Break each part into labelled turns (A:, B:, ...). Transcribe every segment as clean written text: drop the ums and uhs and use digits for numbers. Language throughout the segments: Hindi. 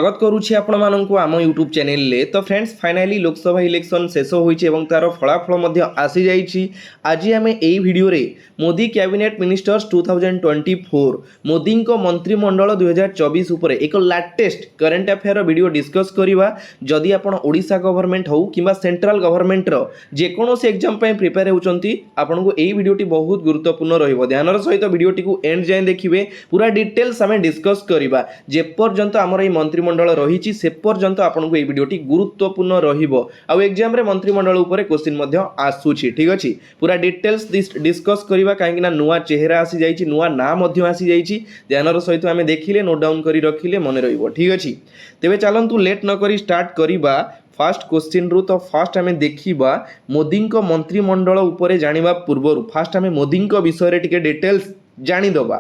A: स्वागत करुछि आपण माननकु आम यूट्यूब चैनल ले। तो फ्रेंड्स फाइनाली लोकसभा इलेक्शन शेष होइछि एवं तार फलाफल मध्य आसी जाइछि। आज आमे एई वीडियो रे मोदी कैबिनेट मिनिस्टर्स 2024 मोदी को मंत्रिमंडल 2024 ऊपर एक latest current affair video discuss करिवा। जदि आपण ओडिशा गवर्नमेंट हो किबा सेंट्रल गवर्नमेंट रो जे कोनोसी एग्जाम पय प्रिपेयर होउचंती आपनको एई वीडियोटी बहुत गुरुत्वपूर्ण रहिबो। ध्यानर सहित वीडियोटी को एंड जाय देखिबे, पूरा डिटेल्स आमे डिस्कस करिवा। जे पर्यंत हमर एई मंत्रिमंडल रही से पर्यंत आपको ये वीडियोटी गुरुत्वपूर्ण रहिबो। आउ एग्जाम रे मंत्रिमंडल ऊपर क्वेश्चन मध्य आसुछि। ठीक अछि, पूरा डिटेल्स डिस्कस करिवा काहेकि ना नुआ चेहरा आसी जाइछि, नुआ नाम मध्य आसी जाइछि। ध्यानर सहित आमे देखिले नोट डाउन करी रखिले मने रहिबो। ठीक अछि, तेबे चलंतु लेट न करी स्टार्ट करिबा फास्ट क्वेश्चन रु। तो फास्ट आमे देखिबा मोदी को मंत्रिमंडल ऊपर जानिबा पूर्वरु फास्ट आमे मोदी को विषय रे टिके डिटेल्स जानि दबा।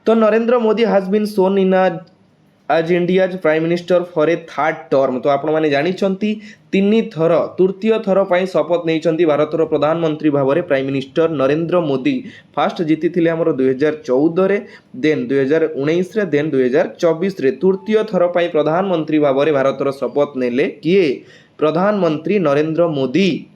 A: तो नरेंद्र मोदी हैज बीन सोन इन आज India's prime minister for a third term. तो आपण माने जानि छंती तीन थर तृतीय थर पई शपथ नै छंती भारतर प्रधानमंत्री Bhavre prime minister Narendra Modi. Fast जीति थिले हमर 2014 रे, देन 2019 रे, देन 2024 रे तृतीय थर पई प्रधानमंत्री भावरे भारतर शपथ नेले किए? प्रधानमंत्री नरेंद्र मोदी।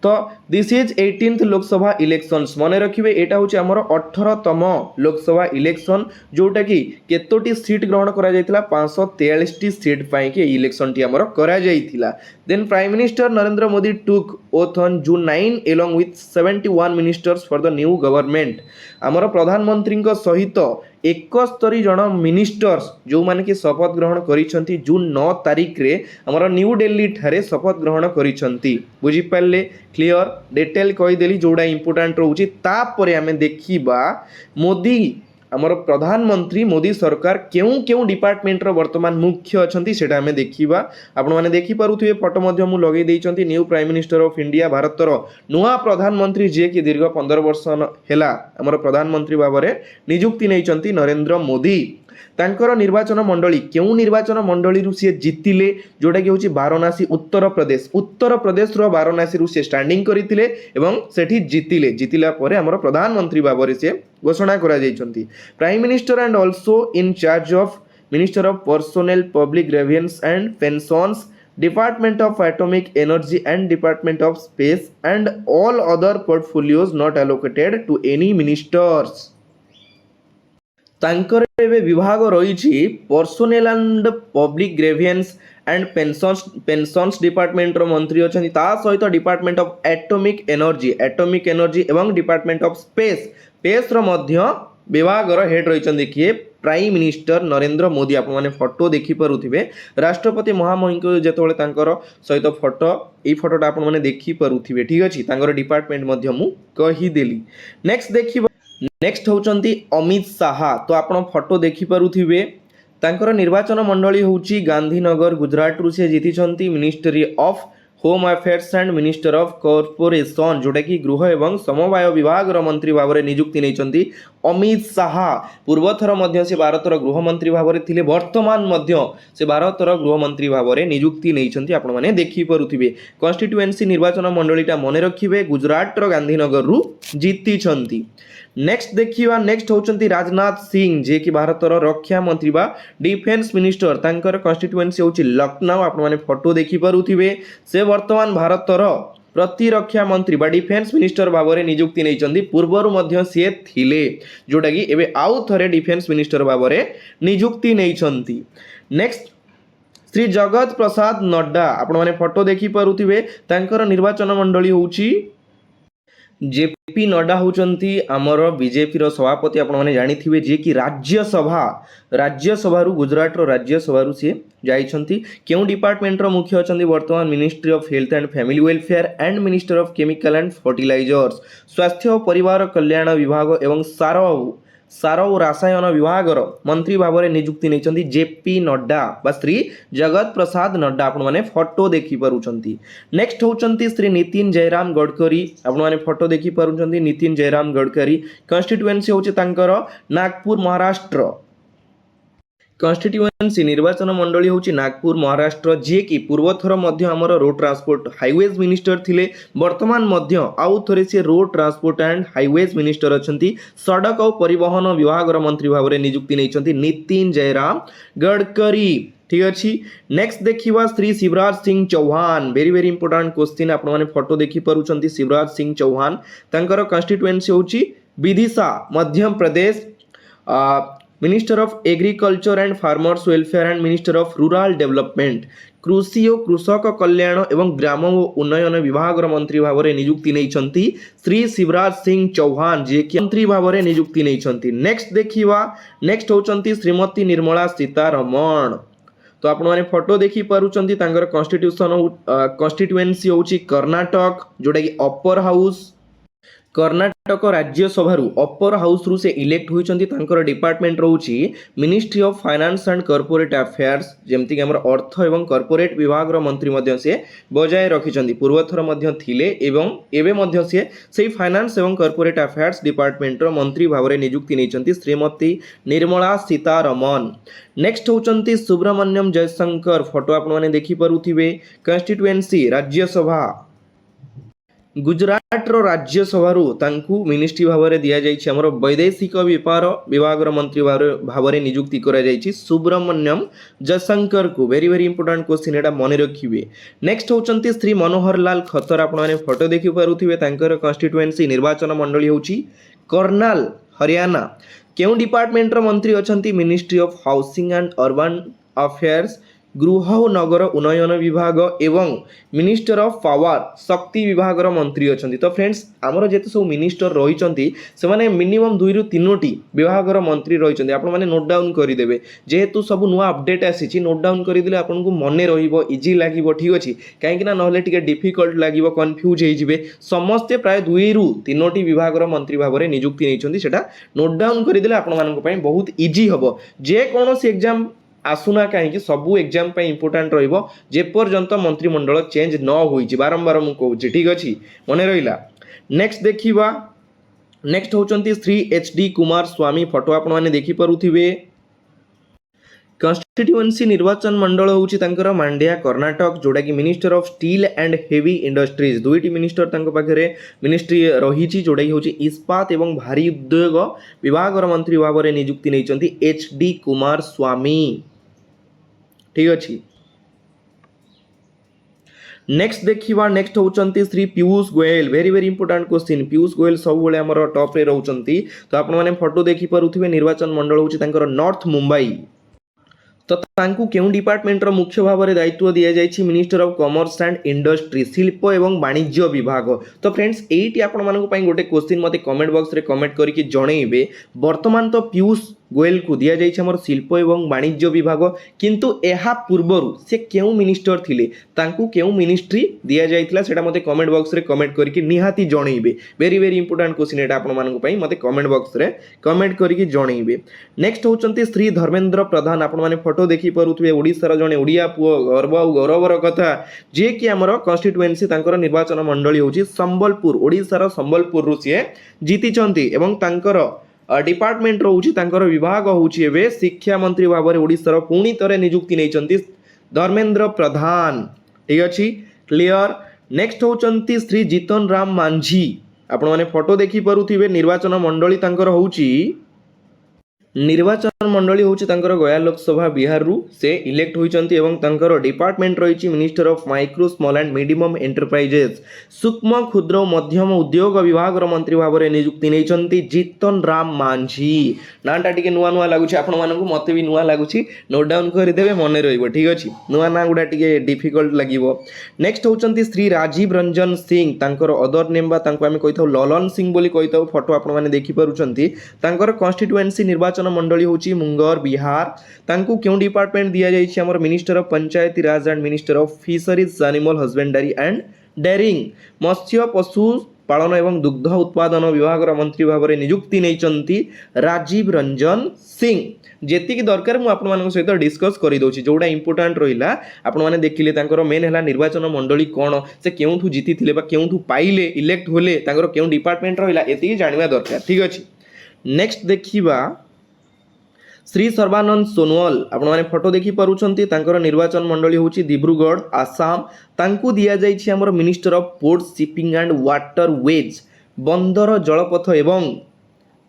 A: तो this is 18th Lok Sabha elections. मन रखिए एटा हूँ आमर 18तम लोकसभा इलेक्शन, जोटा कि केतोटी सीट ग्रहण करा जायतिला 543 सीट पाई के इलेक्शन टी आमर करा जायतिला। Then prime minister Narendra Modi took oath on June 9 along with 71 ministers for the new government. आमर प्रधानमंत्री सहित 71 जन मिनिस्टर्स जो माने कि शपथ ग्रहण करिसंती जून 9 तारिख रे हमर न्यू दिल्ली ठारे शपथ ग्रहण करिसंती। बुझी पाले? क्लियर डिटेल कहि देली जोडा इंपोर्टेंट रहउची। तापरे हमें देखिबा मोदी हमर प्रधानमंत्री मोदी सरकार केउ केउ डिपार्टमेंट रो वर्तमान मुख्य अछंती सेटा हमें देखिबा। आपण माने देखि पारुथिबे फोटो मध्य मु लगै दैचंती new prime minister of India भारतर नुआ प्रधानमंत्री जे कि दीर्घ 15 वर्ष हेला हमर प्रधानमंत्री भाबरे नियुक्ति नैचंती नरेंद्र मोदी। तांकर निर्वाचन मंडली केउ निर्वाचन मंडली रु से जितिले जोटा कि होची वाराणसी उत्तर प्रदेश रो वाराणसी रु से स्टैंडिंग करितिले एवं सेठी जितिला परे हमर प्रधानमंत्री भाबरे से घोषणा करा जायचंती। Prime minister and also in charge of minister of personnel public grievances and pensions, department of atomic energy and department of space and all other portfolios not allocated to any ministers. तांकर एबे विभाग रही personnel and public grievances and pensions department रो मंत्री अछंती। ता सहित डिपार्टमेंट ऑफ एटॉमिक एनर्जी एवं डिपार्टमेंट ऑफ स्पेस रो मध्य विभाग रो हेड रहिचंदी किए? Prime minister Narendra Modi. आपण माने फोटो देखि परुथिबे राष्ट्रपति महामहिम को जेतोले तांकर सहित फोटो ई फोटोटा आपण माने देखि परुथिबे। ठीक अछि, तांकर डिपार्टमेंट मध्य मु कहि देली। नेक्स्ट देखिबा, नेक्स्ट होचंती अमित शाह। तो आपण फोटो देखि परुथिबे तांकर निर्वाचन मंडली होची गांधीनगर गुजरात रु से जीतिछंती ministry of home affairs and minister of corporation, जोटा कि गृह एवं समवाय विभाग रो मंत्री भावरे नियुक्ति नैचंती अमित शाह। पूर्वथर मध्य से भारतर गृह मंत्री भावरे थिले, वर्तमान मध्य से भारतर गृह मंत्री भावरे नियुक्ति नैचंती। आपण माने देखि परुथिबे कॉन्स्टिट्यूएंसी निर्वाचन मंडलीटा मने रखिबे गुजरात रो गांधीनगर रु जीतिछंती। नेक्स्ट देखिबा, नेक्स्ट होचंती राजनाथ सिंह जे कि भारतर रक्षा मंत्री बा डिफेंस मिनिस्टर। तांकर कॉन्स्टिट्यूएंसी होची लखनऊ। आपण माने फोटो देखि परुथिबे से वर्तमान भारतर प्रतिरक्षा मंत्री बा डिफेंस मिनिस्टर भावरे नियुक्ति नैचंती। पूर्वरु मध्य से थिले जोटा कि एबे आउ थरे डिफेंस मिनिस्टर भावरे नियुक्ति नैचंती। नेक्स्ट श्री जगत प्रसाद नड्डा। आपण माने फोटो देखि परुथिबे तांकर निर्वाचन मंडली होची जेपी नड्डा होचंती आमर बीजेपी रो सभापति। आपण माने जानिथिबे जे कि राज्यसभा रु गुजरात रो राज्यसभा रु से जाइछंती। केउ डिपार्टमेंट रो मुख्य अछंती वर्तमान ministry of health and family welfare and minister of chemical and fertilisers. स्वास्थ्य और परिवार कल्याण विभाग एवं सार और रसायन विभाग मंत्री भाव में नियुक्ति नहीं जेपी नड्डा बा श्री जगत प्रसाद नड्डा। आपण माने फोटो देखि पारुछंती। नेक्स्ट होचंती श्री नितिन जयराम गडकरी। आपण माने फोटो देखि पारुछंती नितिन जयराम गडकरी। कॉन्स्टिट्यूएंसी होचे तांकर नागपुर महाराष्ट्र। कॉन्स्टिट्यूएंसी निर्वाचन मंडली होची नागपुर महाराष्ट्र, जे कि पूर्वथर मध्य हमर रोड ट्रांसपोर्ट हाईवेज मिनिस्टर थिले, वर्तमान मध्य आउ थरे से road transport and highways minister अछंती। सड़क और परिवहन विभाग मंत्री भाव में नियुक्ति नैचंती नितिन जयराम गडकरी। ठीक अच्छी। नेक्स्ट देखिवा Shri Shivraj Singh Chouhan, very very important question, आपण माने फोटो देखि पारुचंती। शिवराज सिंह चौहान तांकर कॉन्स्टिट्यूएंसी होची Vidisha Madhya Pradesh, minister of agriculture and farmers welfare and minister of rural development, कृषि और कृषक कल्याण एवं ग्राम और उन्नयन विभाग मंत्री भाव में नियुक्ति नहीं श्री शिवराज सिंह चौहान, जे कि मंत्री भाव में नियुक्ति नहीं। नेक्स्ट देखिवा, नेक्स्ट होचंती श्रीमती निर्मला सीतारमण। तो आपण माने फोटो देखि पारुचंती, तांकर कॉन्स्टिट्यूएंसी होची कर्नाटक, जोटा कि upper house, Karnataka Rajya Sabha upper house रु से इलेक्ट होइचंती। तांकर डिपार्टमेंट रहउची ministry of finance and corporate affairs, जेमति कि हमर अर्थ एवं कॉर्पोरेट विभाग रो मंत्री मध्य से बजाय रखिचंती। पूर्वथर मध्य थिले एवं एबे मध्य से सेही फाइनेंस एवं कॉर्पोरेट अफेयर्स डिपार्टमेंट रो मंत्री भाव रे नियुक्ति नैचंती श्रीमती निर्मला सीतारमण। नेक्स्ट होचंती सुब्रमण्यम जयशंकर, फोटो आपण माने देखि परुथिबे। कॉन्स्टिट्यूएंसी राज्यसभा गुजरात रो राज्यसभा तांकु मिनिस्ट्री भाव में दिया जाइछि हमर वैदेशिक व्यापार विभाग मंत्री भाव में नियुक्ति करा जाइछि सुब्रमण्यम जयशंकर को। वेरी वेरी इंपोर्टेंट क्वेश्चन, एटा मन रखिबे। नेक्स्ट होचंती श्री मनोहर लाल खत्तर, आपण माने फोटो देखि पारुथिबे। तांकर कॉन्स्टिट्यूएंसी निर्वाचन मंडली होछि कर्नाल हरियाणा। केउ डिपार्टमेंट रो मंत्री अछंती ministry of housing and urban affairs, गृह और नगर उन्नयन विभाग एवं मिनिस्टर ऑफ पावर शक्ति विभाग मंत्री अच्छा। तो फ्रेंड्स आमर जिते सब मिनिस्टर रही से मिनिमम 2 ରୁ 3ଟି विभाग मंत्री रही, आपण मैंने नोट डाउन करदे। जेहेतु सब नुआ अपडेट आसी नोट डाउन करदे आपको मन रजी लगे, ठीक अच्छे, कहीं ना डिफिकल्ट लगे, कन्फ्यूज हो समस्ते प्राय 2 ରୁ 3ଟି विभाग मंत्री भाव में नियुक्ति नहीं, नोट डाउन करदे आपण बहुत इजी हम। जेकोसी एग्जाम आसुना कहीं सबू एग्जाम इंपोर्टाट रपर्यंत मंत्रिमंडल चेंज न हो, बारंबार मुझे कहूँ, ठीक अच्छे, मन रहा। नेक्स्ट देखिवा, नेक्स्ट होचंती Shri H D. Kumaraswamy, photo आपण माने देखि परुथिबे। कॉन्स्टिट्यूएंसी निर्वाचन मंडल होची तांकर मांड्या कर्नाटक, जोटा कि minister of steel and heavy industries, 2टी मिनिस्टर तांको पाखरे मिनिस्ट्री रही, जोटा कि होची इस्पात एवं भारी उद्योग विभाग मंत्री भाव में नियुक्ति नैचंती एच.डी. कुमार स्वामी, ठीक अच्छे। नेक्स्ट देखिवा, नेक्स्ट होचंती Shri Piyush Goyal, very very important question. Piyush Goyal सब बेले हमर टॉप रे रहउचंती। तो आपण माने फोटो देखि परुथिबे, निर्वाचन मंडल होची तांकर नॉर्थ मुंबई। तो तांकु केउ डिपार्टमेंट रो मुख्य भाव में दायित्व दिया जाइछि minister of commerce and industry, शिल्प एवं वाणिज्य विभाग। तो फ्रेंड्स एइटी आपण मानकु पई गोटे क्वेश्चन मते कमेंट बॉक्स रे कमेंट करके जणैबे। वर्तमान तो पीयूष गोयल को दिया जाइए हमर शिल्प एवं वाणिज्य विभाग, किंतु एहा पूर्वरु से केउ मिनिस्टर थिले, तांकु केउ मिनिस्ट्री दिया जाइतिला सेटा मते कमेंट बॉक्स रे कमेंट करके निहाती जणैबे। वेरी वेरी इंपोर्टेंट क्वेश्चन एटा आपण मानकु पई मते कमेंट बॉक्स रे कमेंट करके जणैबे। नेक्स्ट होचंती श्री धर्मेंद्र प्रधान, आपण माने फोटो देखि परुथबे, ओडिसा जणे ओडिया पुओ, गर्व और गौरवर कथा, जे कि हमर कॉन्स्टिट्यूएंसी तांकर निर्वाचन मंडली होची संबलपुर, ओडिसा रो संबलपुर रु से जीतिचंती एवं तांकर डिपार्टमेंट रोची तांकर विभाग होची एबे शिक्षा मंत्री भाव में ओडिसा रो पुणी तरे नियुक्ति नैचंती धर्मेंद्र प्रधान, ठीक अच्छी, क्लियर। नेक्स्ट होचंती श्री जीतन राम मांझी, आपण माने फोटो देखि परुथिबे। निर्वाचन मंडली तांकर होची, निर्वाचन मंडली होची तांकर गया लोकसभा बिहार रु से इलेक्ट होइचंती एवं तांकर डिपार्टमेंट रहिछि minister of micro small and medium enterprises, सूक्ष्म क्षुद्र और मध्यम उद्योग विभाग मंत्री भाव में नियुक्ति नैचंती जीतन राम मांझी। नाटा टिके नुआ नुआ लागुछि आपण मानकु, मते भी नुआ लागुछि, नोट डाउन करदेबे, मन रहिबो, ठीक अछि। नुआ ना गुडा टिके डिफिकल्ट लागिबो। नेक्स्ट होचंती श्री राजीव रंजन सिंह, तांकर अदर नेम बा तांको आमे कहिथाउ ललन सिंह बोली कहिथाउ। फोटो आपण माने देखि परुचंती, तांकर कॉन्स्टिट्यूएंसी निर्वाचन मंडली होची मुंगेर बिहार। तांकु क्यों डिपार्टमेंट दिया जाइछि हमर minister of Panchayati Raj and minister of fisheries animal husbandry and dairying, मत्स्य पशु पालन एवं दुग्ध उत्पादन विभाग मंत्री भाव में नियुक्ति नैचंती राजीव रंजन सिंह। जेतिकी दरकार मु आपण मानक सहित डिस्कस करि दउछि, जोडा इंपोर्टेंट रहिला आपण माने देखिले। तांकर मेन हला निर्वाचन मंडली कोन, से केउठु जीतिथिले बा केउठु पाइले, इलेक्ट होले, तांकर केउ डिपार्टमेंट रहिला, एतिकी जानिबा दरकार, ठीक अछि। नेक्स्ट देखिबा श्री सर्बानंद सोनोवाल, आपण माने फोटो देखि परुचंती, तांकर निर्वाचन मंडली होची दिब्रुगढ़ आसाम। तांकु दिया जाइछि हमर minister of port shipping and waterways, बंदर जलपथ एवं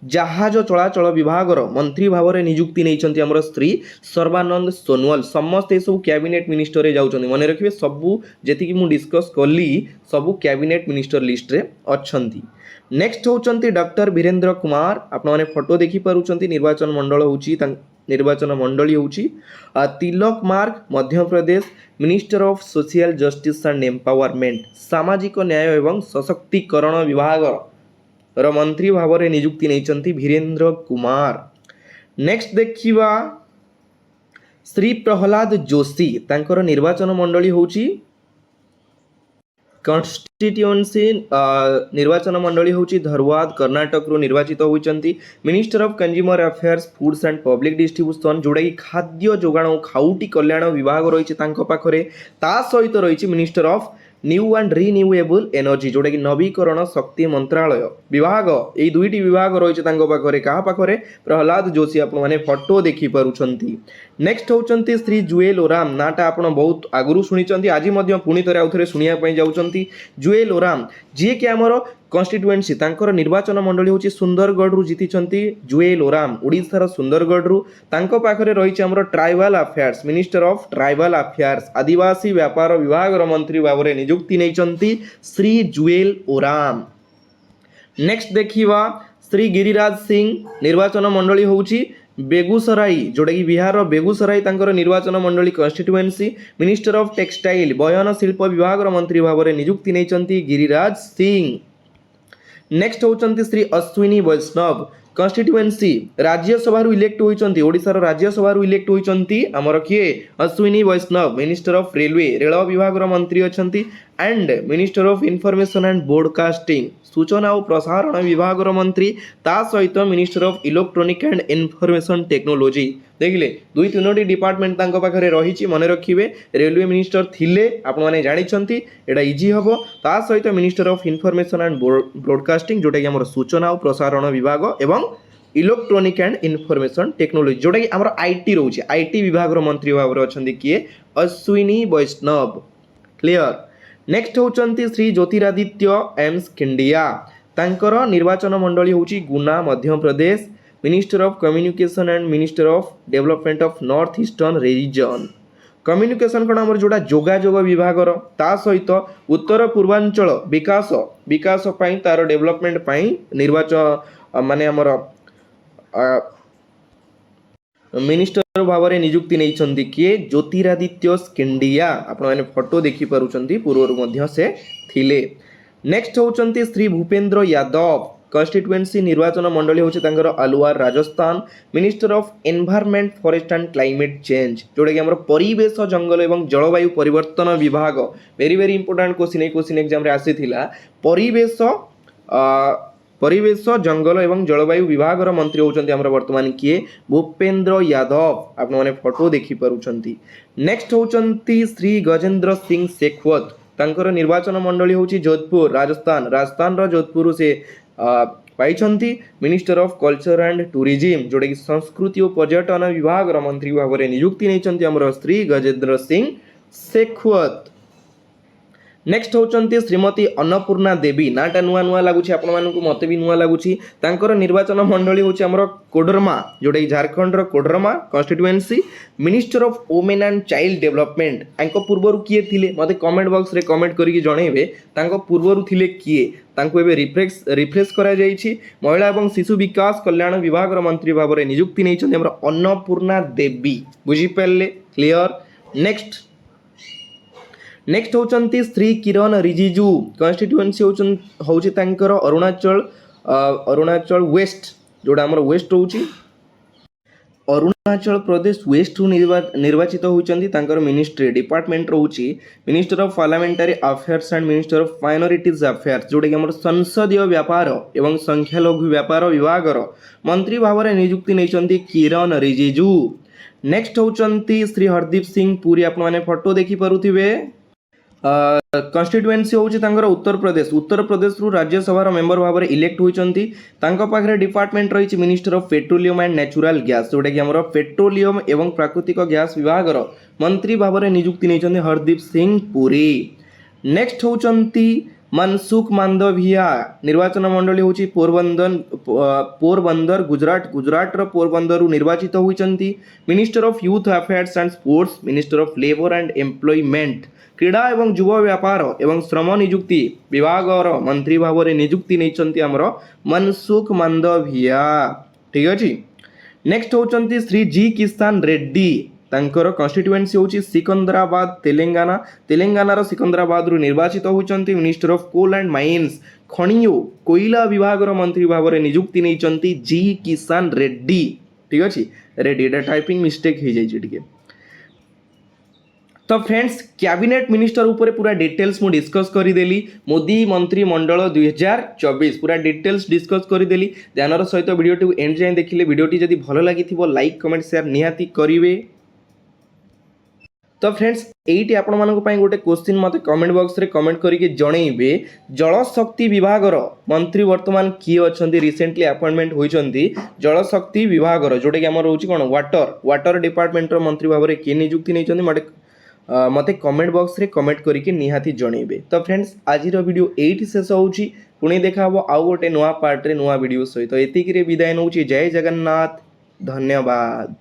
A: ଜାହାଜ ଚଳାଚଳ ବିଭାଗର ମନ୍ତ୍ରୀ ଭାବରେ ନିଯୁକ୍ତି ନେଇଛନ୍ତି ଆମର ଶ୍ରୀ ସର୍ବାନନ୍ଦ ସୋନୱାଲ। ସମସ୍ତେ ଏସବୁ କ୍ୟାବିନେଟ୍ ମିନିଷ୍ଟରରେ ଯାଉଛନ୍ତି, ମନେ ରଖିବେ। ସବୁ ଯେତିକି ମୁଁ ଡିସ୍କସ୍ କଲି ସବୁ କ୍ୟାବିନେଟ୍ ମିନିଷ୍ଟର ଲିଷ୍ଟରେ ଅଛନ୍ତି। ନେକ୍ସଟ ହେଉଛନ୍ତି ଡକ୍ଟର ବୀରେନ୍ଦ୍ର କୁମାର। ଆପଣମାନେ ଫଟୋ ଦେଖିପାରୁଛନ୍ତି। ନିର୍ବାଚନ ମଣ୍ଡଳୀ ହେଉଛି ତିଲକ ମାର୍ଗ Madhya Pradesh. Minister of social justice and empowerment, ସାମାଜିକ ନ୍ୟାୟ ଏବଂ ସଶକ୍ତିକରଣ ବିଭାଗର ମନ୍ତ୍ରୀ ଭାବରେ ନିଯୁକ୍ତି ନେଇଛନ୍ତି ବୀରେନ୍ଦ୍ର କୁମାର। ନେକ୍ସଟ ଦେଖିବା ଶ୍ରୀ ପ୍ରହ୍ଲାଦ ଯୋଶୀ। ତାଙ୍କର ନିର୍ବାଚନ ମଣ୍ଡଳୀ ହେଉଛି କନଷ୍ଟିଟ୍ୟୁଏନ୍ସି ନିର୍ବାଚନ ମଣ୍ଡଳୀ ହେଉଛି ଧରୱାଦ, କର୍ଣ୍ଣାଟକରୁ ନିର୍ବାଚିତ ହୋଇଛନ୍ତି। Minister of consumer affairs, foods and public distribution, ଯେଉଁଟାକି ଖାଦ୍ୟ ଯୋଗାଣ ଓ ଖାଉଟି କଲ୍ୟାଣ ବିଭାଗ ରହିଛି ତାଙ୍କ ପାଖରେ। ତା ସହିତ ରହିଛି minister of new and renewable energy, ଯେଉଁଟାକି ନବୀକରଣ ଶକ୍ତି ମନ୍ତ୍ରାଳୟ ବିଭାଗ। ଏଇ ଦୁଇଟି ବିଭାଗ ରହିଛି ତାଙ୍କ ପାଖରେ। କାହା ପାଖରେ? ପ୍ରହ୍ଲାଦ ଯୋଶୀ। ଆପଣମାନେ ଫଟୋ ଦେଖିପାରୁଛନ୍ତି। ନେକ୍ସଟ ହେଉଛନ୍ତି ଶ୍ରୀ ଜୁଏଲ ଓରାମ। ନାଁଟା ଆପଣ ବହୁତ ଆଗରୁ ଶୁଣିଛନ୍ତି, ଆଜି ମଧ୍ୟ ପୁଣି ଥରେ ଆଉ ଥରେ ଶୁଣିବା ପାଇଁ ଯାଉଛନ୍ତି। ଜୁଏଲ ଓରାମ, ଯିଏକି ଆମର କନଷ୍ଟିଟ୍ୟୁଏନ୍ସି, ତାଙ୍କର ନିର୍ବାଚନ ମଣ୍ଡଳୀ ହେଉଛି ସୁନ୍ଦରଗଡ଼ରୁ ଜିତିଛନ୍ତି ଜୁଏଲ ଓରାମ, ଓଡ଼ିଶାର ସୁନ୍ଦରଗଡ଼ରୁ। ତାଙ୍କ ପାଖରେ ରହିଛି ଆମର tribal affairs, minister of tribal affairs, ଆଦିବାସୀ ବ୍ୟାପାର ବିଭାଗର ମନ୍ତ୍ରୀ ଭାବରେ ନିଯୁକ୍ତି ନେଇଛନ୍ତି ଶ୍ରୀ ଜୁଏଲ ଓରାମ। ନେକ୍ସଟ ଦେଖିବା ଶ୍ରୀ ଗିରିରାଜ ସିଂ। ନିର୍ବାଚନ ମଣ୍ଡଳୀ ହେଉଛି ବେଗୁସରାଇ, ଯେଉଁଟାକି ବିହାରର ବେଗୁସରାଇ ତାଙ୍କର ନିର୍ବାଚନ ମଣ୍ଡଳୀ କନଷ୍ଟିଟ୍ୟୁଏନ୍ସି। ମିନିଷ୍ଟର ଅଫ୍ ଟେକ୍ସଟାଇଲ, ବୟନ ଶିଳ୍ପ ବିଭାଗର ମନ୍ତ୍ରୀ ଭାବରେ ନିଯୁକ୍ତି ନେଇଛନ୍ତି ଗିରିରାଜ ସିଂ। ନେକ୍ସଟ ହେଉଛନ୍ତି ଶ୍ରୀ ଅଶ୍ୱିନୀ ବୈଷ୍ଣବ। କନଷ୍ଟିଟ୍ୟୁଏନ୍ସି ରାଜ୍ୟସଭାରୁ ଇଲେକ୍ଟ ହୋଇଛନ୍ତି, ଓଡ଼ିଶାର ରାଜ୍ୟସଭାରୁ ଇଲେକ୍ଟ ହୋଇଛନ୍ତି ଆମର କିଏ? Ashwini Vaishnaw. Minister of railway, ରେଳ ବିଭାଗର ମନ୍ତ୍ରୀ ଅଛନ୍ତି। And minister of information and broadcasting, ସୂଚନା ଓ ପ୍ରସାରଣ ବିଭାଗର ମନ୍ତ୍ରୀ। ତା ସହିତ minister of electronic and information technology. ଦେଖିଲେ, ଦୁଇ ତିନୋଟି ଡିପାର୍ଟମେଣ୍ଟ ତାଙ୍କ ପାଖରେ ରହିଛି, ମନେ ରଖିବେ। ରେଲୱେ ମିନିଷ୍ଟର ଥିଲେ, ଆପଣମାନେ ଜାଣିଛନ୍ତି, ଏଇଟା ଇଜି ହେବ। ତା ସହିତ minister of information and broadcasting, ଯେଉଁଟାକି ଆମର ସୂଚନା ଓ ପ୍ରସାରଣ ବିଭାଗ, ଏବଂ ଇଲେକ୍ଟ୍ରୋନିକ୍ ଆଣ୍ଡ ଇନଫର୍ମେସନ୍ ଟେକ୍ନୋଲୋଜି, ଯେଉଁଟାକି ଆମର ଆଇଟି ରହୁଛି। ଆଇଟି ବିଭାଗର ମନ୍ତ୍ରୀ ଭାବରେ ଅଛନ୍ତି କିଏ? ଅଶ୍ୱିନୀ ବୈଷ୍ଣବ। କ୍ଲିୟର। ନେକ୍ସଟ ହେଉଛନ୍ତି ଶ୍ରୀ ଜ୍ୟୋତିରାଦିତ୍ୟ ଏମ୍ ସ୍କିଣ୍ଡିଆ। ତାଙ୍କର ନିର୍ବାଚନ ମଣ୍ଡଳୀ ହେଉଛି Guna, Madhya Pradesh. Minister of communication and minister of development of north eastern region. Communication କ'ଣ ଆମର ଯେଉଁଟା ଯୋଗାଯୋଗ ବିଭାଗର, ତା ସହିତ ଉତ୍ତର ପୂର୍ବାଞ୍ଚଳ ବିକାଶ ପାଇଁ, ତାର ଡେଭଲପମେଣ୍ଟ ପାଇଁ ମାନେ ଆମର ମିନିଷ୍ଟର ଭାବରେ ନିଯୁକ୍ତି ନେଇଛନ୍ତି କିଏ? ଜ୍ୟୋତିରାଦିତ୍ୟ ସ୍କିଣ୍ଡିଆ। ଆପଣମାନେ ଫଟୋ ଦେଖିପାରୁଛନ୍ତି, ପୂର୍ବରୁ ମଧ୍ୟ ସେ ଥିଲେ। ନେକ୍ସଟ ହେଉଛନ୍ତି ଶ୍ରୀ ଭୂପେନ୍ଦ୍ର ଯାଦବ। କନଷ୍ଟିଟ୍ୟୁଏନ୍ସି ନିର୍ବାଚନ ମଣ୍ଡଳୀ ହେଉଛି ତାଙ୍କର Alwar, Rajasthan. Minister of environment, forest and climate change, ଯେଉଁଟାକି ଆମର ପରିବେଶ, ଜଙ୍ଗଲ ଏବଂ ଜଳବାୟୁ ପରିବର୍ତ୍ତନ ବିଭାଗ। ଭେରି ଭେରି ଇମ୍ପୋର୍ଟାଣ୍ଟ କ୍ୱେଶ୍ଚିନ୍, ଏଇ କ୍ୱେଶ୍ଚିନ୍ ଏକ୍ଜାମରେ ଆସିଥିଲା। ପରିବେଶ, ଜଙ୍ଗଲ ଏବଂ ଜଳବାୟୁ ବିଭାଗର ମନ୍ତ୍ରୀ ହେଉଛନ୍ତି ଆମର ବର୍ତ୍ତମାନ କିଏ? ଭୂପେନ୍ଦ୍ର ଯାଦବ। ଆପଣମାନେ ଫଟୋ ଦେଖିପାରୁଛନ୍ତି। ନେକ୍ସଟ ହେଉଛନ୍ତି ଶ୍ରୀ ଗଜେନ୍ଦ୍ର ସିଂ ଶେଖୱତ। ତାଙ୍କର ନିର୍ବାଚନ ମଣ୍ଡଳୀ ହେଉଛି ଯୋଧପୁର, ରାଜସ୍ଥାନ। ରାଜସ୍ଥାନର ଯୋଧପୁରରୁ ସେ ପାଇଛନ୍ତି। Minister of culture and tourism, ଯେଉଁଟାକି ସଂସ୍କୃତି ଓ ପର୍ଯ୍ୟଟନ ବିଭାଗର ମନ୍ତ୍ରୀ ଭାବରେ ନିଯୁକ୍ତି ନେଇଛନ୍ତି ଆମର ଶ୍ରୀ ଗଜେନ୍ଦ୍ର ସିଂ ଶେଖୱତ। ନେକ୍ସଟ ହେଉଛନ୍ତି ଶ୍ରୀମତୀ ଅନ୍ନପୂର୍ଣ୍ଣା ଦେବୀ। ନାଁଟା ନୂଆ ନୂଆ ଲାଗୁଛି ଆପଣମାନଙ୍କୁ, ମୋତେ ବି ନୂଆ ଲାଗୁଛି। ତାଙ୍କର ନିର୍ବାଚନ ମଣ୍ଡଳୀ ହେଉଛି ଆମର କୋଡରମା, ଯେଉଁଟାକି ଝାଡ଼ଖଣ୍ଡର Koderma constituency. Minister of women and child development, ତାଙ୍କ ପୂର୍ବରୁ କିଏ ଥିଲେ? ମୋତେ କମେଣ୍ଟ ବକ୍ସରେ କମେଣ୍ଟ କରିକି ଜଣାଇବେ ତାଙ୍କ ପୂର୍ବରୁ ଥିଲେ କିଏ। ତାଙ୍କୁ ଏବେ ରିଫ୍ରେଶ କରାଯାଇଛି। ମହିଳା ଏବଂ ଶିଶୁ ବିକାଶ କଲ୍ୟାଣ ବିଭାଗର ମନ୍ତ୍ରୀ ଭାବରେ ନିଯୁକ୍ତି ନେଇଛନ୍ତି ଆମର ଅନ୍ନପୂର୍ଣ୍ଣା ଦେବୀ। ବୁଝିପାରିଲେ? କ୍ଲିୟର। ନେକ୍ସଟ ହେଉଛନ୍ତି ଶ୍ରୀ କିରଣ ରିଜିଜୁ। କନଷ୍ଟିଟ୍ୟୁଏନ୍ସି ହେଉଛି ତାଙ୍କର ଅରୁଣାଚଳ ୱେଷ୍ଟ, ଯେଉଁଟା ଆମର ୱେଷ୍ଟ ରହୁଛି। ଅରୁଣାଚଳ ପ୍ରଦେଶ ୱେଷ୍ଟରୁ ନିର୍ବାଚିତ ହୋଇଛନ୍ତି। ତାଙ୍କର ମିନିଷ୍ଟ୍ରି ଡିପାର୍ଟମେଣ୍ଟ ରହୁଛି minister of parliamentary affairs and minister of minorities affairs, ଯେଉଁଟାକି ଆମର ସଂସଦୀୟ ବ୍ୟାପାର ଏବଂ ସଂଖ୍ୟାଲଘୁ ବ୍ୟାପାର ବିଭାଗର ମନ୍ତ୍ରୀ ଭାବରେ ନିଯୁକ୍ତି ନେଇଛନ୍ତି କିରଣ ରିଜିଜୁ। ନେକ୍ସଟ ହେଉଛନ୍ତି ଶ୍ରୀ ହରଦୀପ ସିଂ ପୁରୀ। ଆପଣମାନେ ଫଟୋ ଦେଖିପାରୁଥିବେ। କନଷ୍ଟିଟ୍ୟୁଏନ୍ସି ହେଉଛି ତାଙ୍କର ଉତ୍ତରପ୍ରଦେଶରୁ ରାଜ୍ୟସଭାର ମେମ୍ବର ଭାବରେ ଇଲେକ୍ଟ ହୋଇଛନ୍ତି। ତାଙ୍କ ପାଖରେ ଡିପାର୍ଟମେଣ୍ଟ ରହିଛି minister of petroleum and natural gas, ଯେଉଁଟାକି ଆମର ପେଟ୍ରୋଲିୟମ ଏବଂ ପ୍ରାକୃତିକ ଗ୍ୟାସ୍ ବିଭାଗର ମନ୍ତ୍ରୀ ଭାବରେ ନିଯୁକ୍ତି ନେଇଛନ୍ତି ହରଦୀପ ସିଂ ପୁରୀ। ନେକ୍ସଟ ହେଉଛନ୍ତି मनसुख मांडविया निर्वाचन मंडली हूँ पोरबंदर गुजरात पोरबंदर निर्वाचित होती। Minister of youth affairs and sports, minister of labour and employment, क्रीड़ा एवं युव व्यापार एवं श्रम नियुक्ति विभाग मंत्री भाव में नियुक्ति नहीं आमर मनसुख मांडविया। ठीक अच्छे। नेक्स्ट होचंती श्री जी किसान रेड्डी, तांकर कन्स्टिट्युएन्सी होची सिकंदराबाद तेलंगाना, तेलंगानार सिकंदराबाद रु निर्वाचित होचंती। Minister of coal and mines, खनियो कोयला विभाग मंत्री भाव में नियुक्ति नहीं जी किसान रेड्डी। ठीक अच्छे। रेड्डी एटा टाइपिंग मिस्टेक हो जाए। तो फ्रेंड्स कैबिनेट मिनिस्टर ऊपर पूरा डिटेल्स मु डिस्कस करदेली। मोदी मंत्रिमंडल 2024 पूरा डिटेल्स डिस्कस करदेली। ध्यानर सहित वीडियो एंड जाए देखिले। वीडियोटी जदि भल लगी लाइक कमेंट शेयर निहाती करेंगे। तो फ्रेंड्स एटी आपण मानक पई गोटे क्वेश्चन मते कमेंट बॉक्स रे कमेंट करके जणैबे। जल शक्ति विभाग मंत्री वर्तमान किए अछंती रिसेंटली अपॉइंटमेंट होइछंती जल शक्ति विभाग जोटा कि हमर रहउची कोन वाटर डिपार्टमेंट रो मंत्री भाव में किए नियुक्ति नहीं मते कमेंट बॉक्स रे कमेंट करके निहाती जणैबे। तो फ्रेंड्स आज वीडियो एटी शेष होउची। पुणी देखा हबो आउ गोटे नुआ पार्ट रे नुआ वीडियो सहित। एतिकी रे विदाय नउची। जय जगन्नाथ, धन्यवाद।